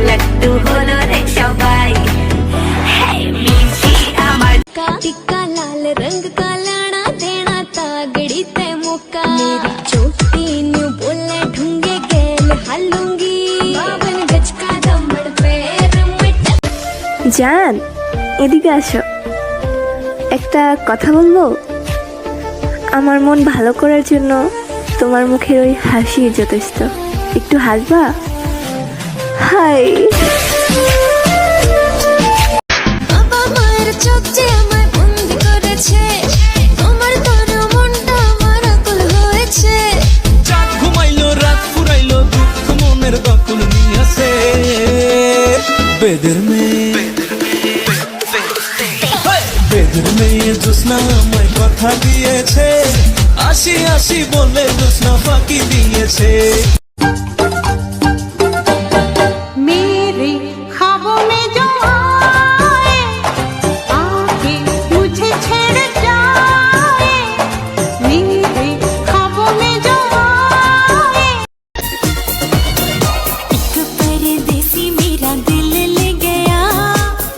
লাট্টু হলো রে সবাই মিঠি আমার टिक्का लाल रंग का लाना देना तागड़ी ते मुक्का मेरी चोटी न्यू बोले ढूंगे गेल हालूंगी 52 गज का दमड़ पैर में জান এদিকে আসো, একটা কথা বলবো। আমার মন ভালো করার জন্য তোমার মুখের ওই হাসি যথেষ্ট। একটু হাসবা? হাই। বাবা মায়ের চোখ যে আমায় বন্দি করেছে তোমার তোর মনটা আমার আকুল হয়েছে চাঁদ ঘুমাইলো রাত ফুরাইলো দুঃখ মনের দখল নিয়েছে বেদের মেয়ে জোসনা আমায় কথা দিয়েছে আসি আসি বলে জোসনা ফাঁকি দিয়েছে मेरे ख्वाबों में जो आए आके मुझे छेड़ जाए मेरे ख्वाबों में जो आए एक परदेसी मेरा दिल ले गया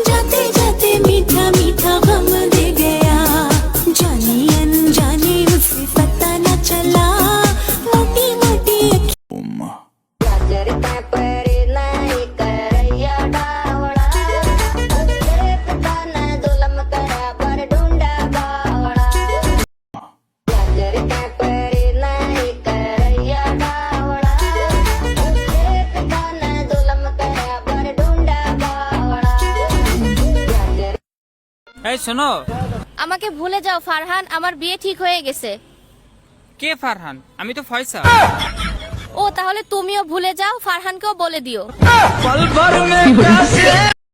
जाते जाते मीठा मीठा गम दे गया जानी अनजाने उसे पता न चला मोटी मोटी এই শোনো, আমাকে ভুলে যাও ফারহান, আমার বিয়ে ঠিক হয়ে গেছে। কে ফারহান? আমি তো ফয়সাল। ও তাহলে তুমিও ভুলে যাও, ফারহানকেও বলে দিও।